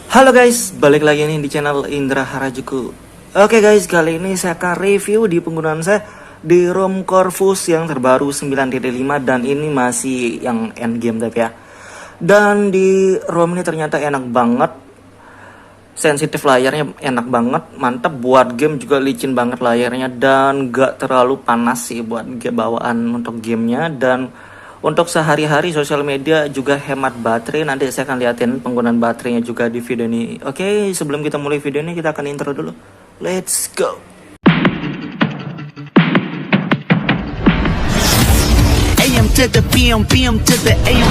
Halo guys, balik lagi nih di channel Indra Harajuku. Oke guys, kali ini saya akan review di penggunaan saya di ROM Corvus yang terbaru 9.5 dan ini masih yang endgame tapi ya. Dan di ROM ini ternyata enak banget, sensitif layarnya enak banget, mantep buat game juga licin banget layarnya dan gak terlalu panas sih buat bawaan untuk gamenya. Dan untuk sehari-hari sosial media juga hemat baterai. Nanti saya akan liatin penggunaan baterainya juga di video ini. Oke, sebelum kita mulai video ini kita akan intro dulu. Let's go. AM to the PM, PM to the AM.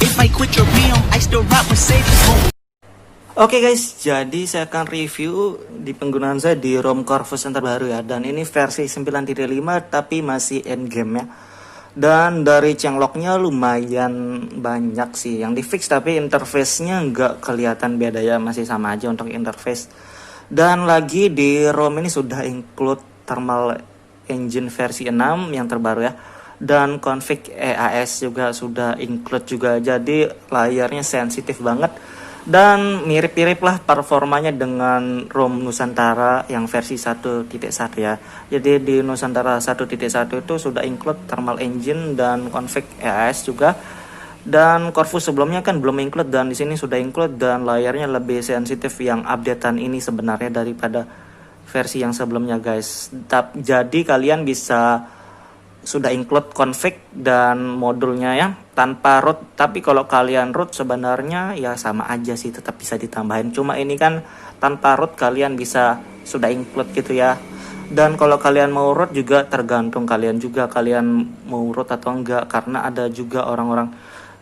If I quit your PM, I still rock Mercedes. Oke guys, jadi saya akan review di penggunaan saya di ROM Corvus yang terbaru ya. Dan ini versi 9.5 tapi masih endgame ya. Dan dari changelognya lumayan banyak sih yang di fix, tapi interface-nya nggak kelihatan beda ya, masih sama aja untuk interface. Dan lagi di ROM ini sudah include thermal engine versi 6 yang terbaru ya. Dan config EAS juga sudah include juga, jadi layarnya sensitif banget. Dan mirip-mirip lah performanya dengan ROM Nusantara yang versi 1.1 ya. Jadi di Nusantara 1.1 itu sudah include thermal engine dan config EAS juga. Dan Corvus sebelumnya kan belum include, dan di sini sudah include dan layarnya lebih sensitif yang updatean ini sebenarnya daripada versi yang sebelumnya guys. Jadi kalian bisa sudah include config dan modulnya ya tanpa root, tapi kalau kalian root sebenarnya ya sama aja sih, tetap bisa ditambahin, cuma ini kan tanpa root kalian bisa sudah include gitu ya. Dan kalau kalian mau root juga tergantung kalian juga, kalian mau root atau enggak, karena ada juga orang-orang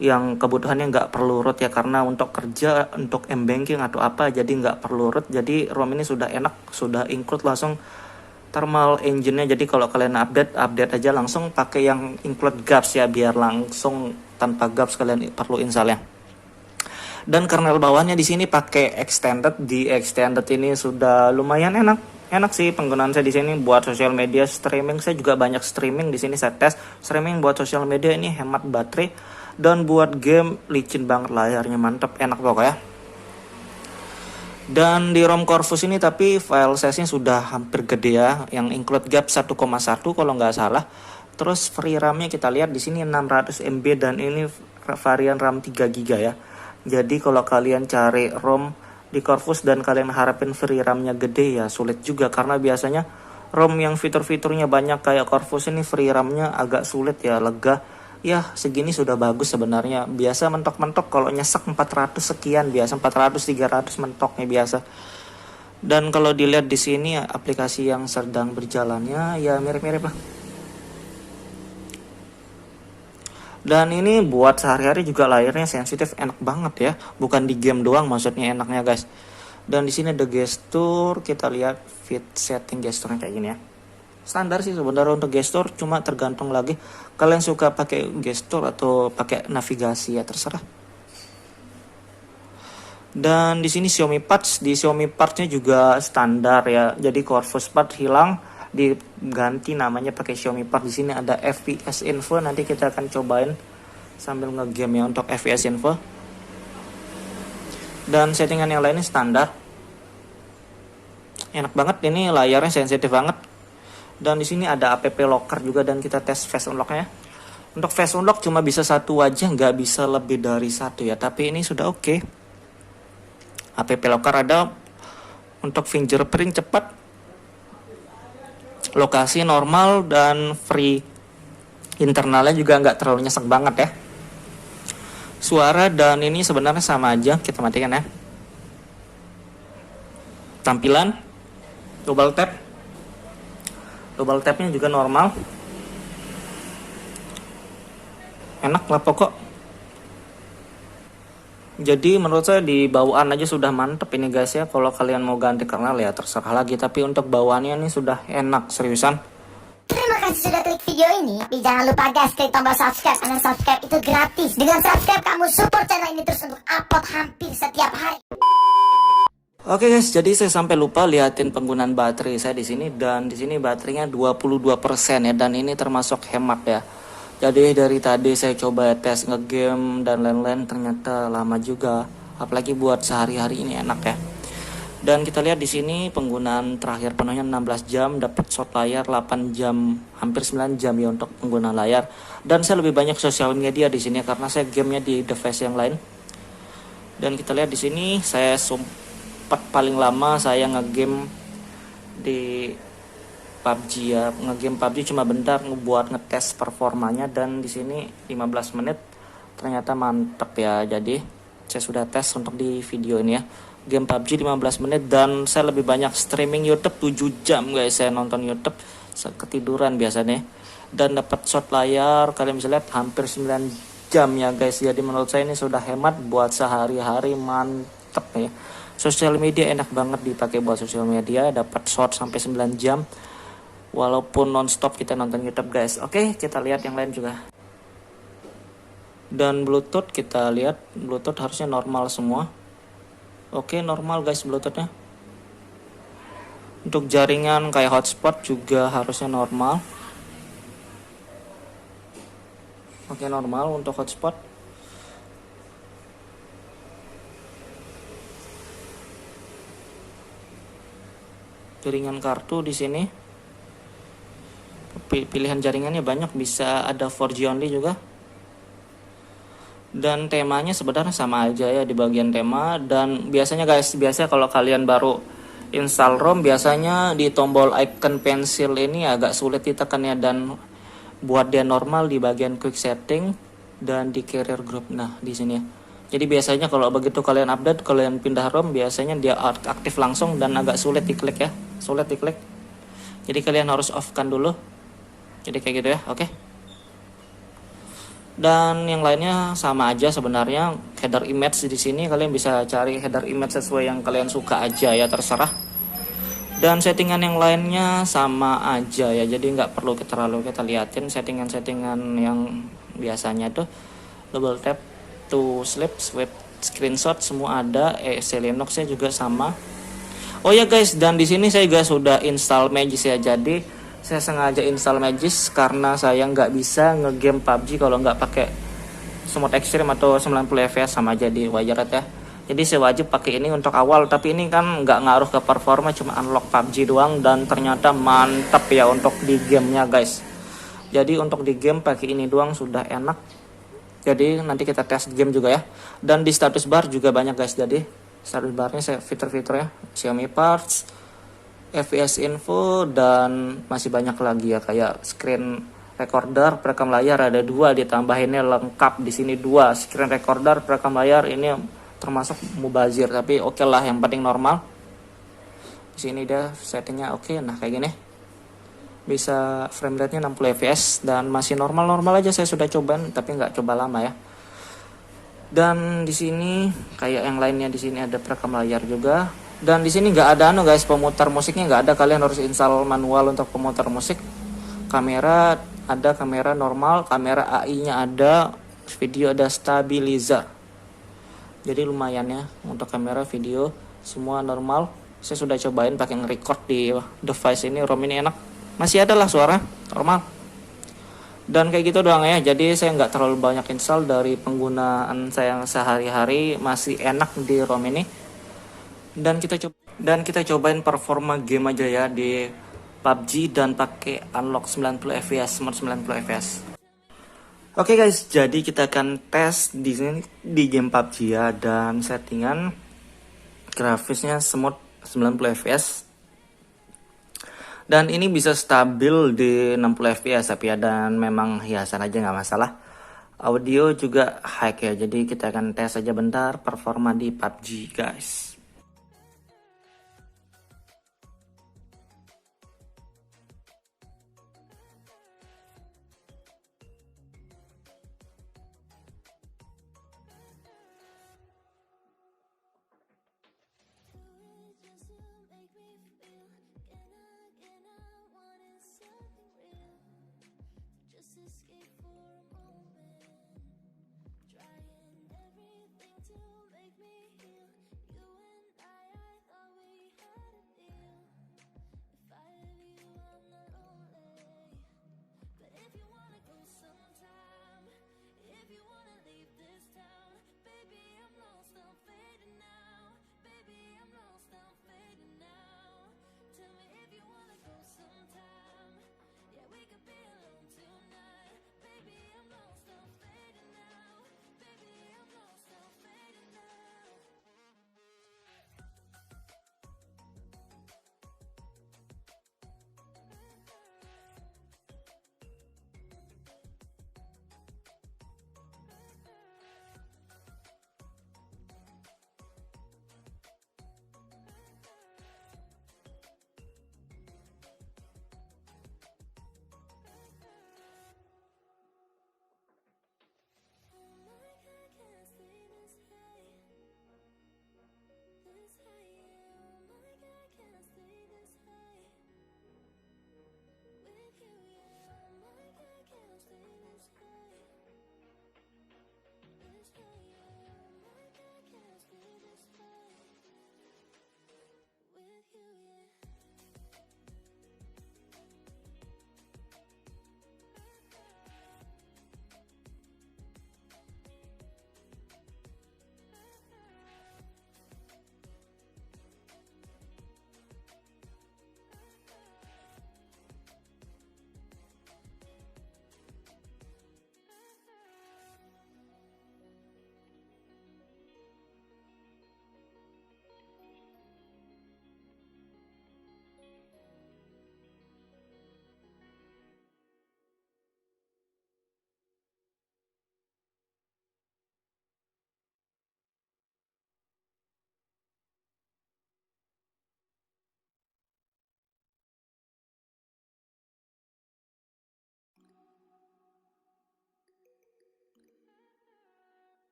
yang kebutuhannya nggak perlu root ya, karena untuk kerja, untuk m-banking atau apa, jadi nggak perlu root. Jadi ROM ini sudah enak, sudah include langsung thermal engine-nya. Jadi kalau kalian update aja langsung pakai yang include GApps ya, biar langsung tanpa GApps kalian perlu install ya. Dan kernel bawahnya di sini pakai extended. Di extended ini sudah lumayan enak sih penggunaan saya di sini buat sosial media streaming. Saya juga banyak streaming di sini, saya tes streaming buat sosial media, ini hemat baterai. Dan buat game licin banget, layarnya mantep, enak pokoknya. Dan di ROM Corvus ini tapi file size-nya sudah hampir gede ya, yang include GApps 1,1 kalau nggak salah. Terus free RAM-nya kita lihat di sini 600 MB dan ini varian RAM 3 GB ya. Jadi kalau kalian cari ROM di Corvus dan kalian harapin free RAM-nya gede ya sulit juga, karena biasanya ROM yang fitur-fiturnya banyak kayak Corvus ini free RAM-nya agak sulit ya, lega. Ya segini sudah bagus sebenarnya, biasa mentok-mentok kalau nyesek 400 sekian, biasa 400-300 mentoknya biasa. Dan kalau dilihat di sini ya, aplikasi yang sedang berjalannya ya mirip-mirip lah. Dan ini buat sehari-hari juga layarnya sensitif, enak banget ya, bukan di game doang maksudnya enaknya guys. Dan di sini ada gestur, kita lihat fit setting gesturnya kayak gini ya. Standar sih sebenarnya untuk gestur, cuma tergantung lagi kalian suka pakai gestur atau pakai navigasi ya, terserah. Dan di sini Xiaomi Parts, di Xiaomi Parts-nya juga standar ya. Jadi Corvus Part hilang, diganti namanya pakai Xiaomi Parts. Di sini ada FPS info, nanti kita akan cobain sambil ngegame ya untuk FPS info. Dan settingan yang lainnya standar. Enak banget, ini layarnya sensitif banget. Dan di sini ada app locker juga, dan kita tes face unlock-nya. Untuk face unlock cuma bisa satu aja, nggak bisa lebih dari satu ya. Tapi ini sudah oke. App locker ada untuk fingerprint cepat, lokasi normal, dan free. Internalnya juga nggak terlalu nyesek banget ya. Suara dan ini sebenarnya sama aja, kita matikan ya. Tampilan double tapnya juga normal, enak lah pokok. Jadi menurut saya di bawaan aja sudah mantep ini guys ya. Kalau kalian mau ganti kernel ya terserah lagi, tapi untuk bawaannya ini sudah enak seriusan. Terima kasih sudah klik video ini. Tapi jangan lupa guys, klik tombol subscribe, karena subscribe itu gratis. Dengan subscribe kamu support channel ini terus untuk upload hampir setiap hari. Oke guys, jadi saya sampai lupa liatin penggunaan baterai saya di sini, dan di sini baterainya 22% ya, dan ini termasuk hemat ya. Jadi dari tadi saya coba tes ngegame dan lain-lain, ternyata lama juga apalagi buat sehari-hari ini enak ya. Dan kita lihat di sini penggunaan terakhir penuhnya 16 jam, dapat shot layar 8 jam, hampir 9 jam ya untuk penggunaan layar. Dan saya lebih banyak sosial media di sini karena saya gamenya di device yang lain. Dan kita lihat di sini saya sempat paling lama saya ngegame di PUBG ya, ngegame PUBG cuma bentar buat ngetes performanya, dan di sini 15 menit ternyata mantep ya. Jadi saya sudah tes untuk di video ini ya, game PUBG 15 menit, dan saya lebih banyak streaming YouTube 7 jam guys. Saya nonton YouTube ketiduran biasanya, dan dapat shot layar kalian bisa lihat hampir 9 jam ya guys. Jadi menurut saya ini sudah hemat buat sehari-hari, mantep ya. Sosial media enak banget dipakai buat sosial media, dapat shot sampai 9 jam walaupun nonstop kita nonton YouTube guys. Oke, kita lihat yang lain juga. Dan Bluetooth, kita lihat Bluetooth harusnya normal semua. Oke, normal guys Bluetoothnya. Untuk jaringan kayak hotspot juga harusnya normal. Oke, normal untuk hotspot. Jaringan kartu di sini. Pilihan jaringannya banyak, bisa ada 4G only juga. Dan temanya sebenarnya sama aja ya di bagian tema. Dan biasanya guys, kalau kalian baru install ROM, biasanya di tombol icon pensil ini agak sulit ditekan ya, dan buat dia normal di bagian quick setting dan di carrier group. Nah, di sini ya. Jadi biasanya kalau begitu kalian update, kalian pindah ROM, biasanya dia aktif langsung dan agak sulit diklik ya. Sulit diklik. Jadi kalian harus off kan dulu. Jadi kayak gitu ya, oke. Dan yang lainnya sama aja sebenarnya. Header image di sini kalian bisa cari header image sesuai yang kalian suka aja ya, terserah. Dan settingan yang lainnya sama aja ya, jadi nggak perlu terlalu kita liatin settingan-settingan yang biasanya tuh. Double tap to sleep, swipe screenshot semua ada. Linux-nya juga sama. Oh ya guys, dan di sini saya juga sudah install Magis ya. Jadi saya sengaja install Magis karena saya nggak bisa ngegame PUBG kalau nggak pakai smooth extreme atau 90 fps, sama aja di wajar ya. Jadi saya wajib pakai ini untuk awal, tapi ini kan nggak ngaruh ke performa, cuma unlock PUBG doang, dan ternyata mantap ya untuk di gamenya guys. Jadi untuk di game pakai ini doang sudah enak. Jadi nanti kita tes game juga ya. Dan di status bar juga banyak guys. Jadi status barnya saya fitur-fiturnya Xiaomi Parts, FPS info, dan masih banyak lagi ya, kayak screen recorder, perekam layar ada 2, ditambahinnya lengkap di sini 2 screen recorder, perekam layar. Ini termasuk mubazir, tapi oke lah, yang penting normal. Di sini dia settingnya oke. Nah kayak gini, bisa frame rate-nya 60 fps dan masih normal-normal aja. Saya sudah cobain tapi nggak coba lama ya. Dan di sini kayak yang lainnya, di sini ada perekam layar juga. Dan di sini nggak ada guys, pemutar musiknya nggak ada, kalian harus install manual untuk pemutar musik. Kamera ada, kamera normal, kamera AI-nya ada, video ada stabilizer. Jadi lumayan ya untuk kamera, video semua normal. Saya sudah cobain pakai nge-record di device ini, ROM ini enak, masih ada lah suara normal. Dan kayak gitu doang ya. Jadi saya nggak terlalu banyak install, dari penggunaan saya sehari-hari masih enak di ROM ini. Dan kita cobain performa game aja ya di PUBG dan pakai unlock 90 fps, smooth 90 fps. Oke guys, jadi kita akan tes di sini di game PUBG ya, dan settingan grafisnya smooth 90 fps. Dan ini bisa stabil di 60 fps tapi ya, dan memang hiasan aja nggak masalah. Audio juga high ya, jadi kita akan tes aja bentar performa di PUBG guys.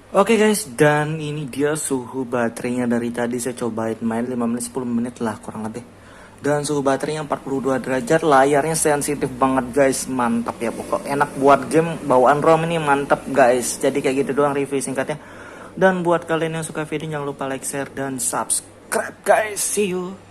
Oke guys, dan ini dia suhu baterainya. Dari tadi saya cobain main 5 menit 10 menit lah kurang lebih. Dan suhu baterainya 42 derajat, layarnya sensitif banget guys, mantap ya pokok. Enak buat game, bawaan ROM ini mantap guys. Jadi kayak gitu doang review singkatnya. Dan buat kalian yang suka video jangan lupa like, share, dan subscribe guys. See you.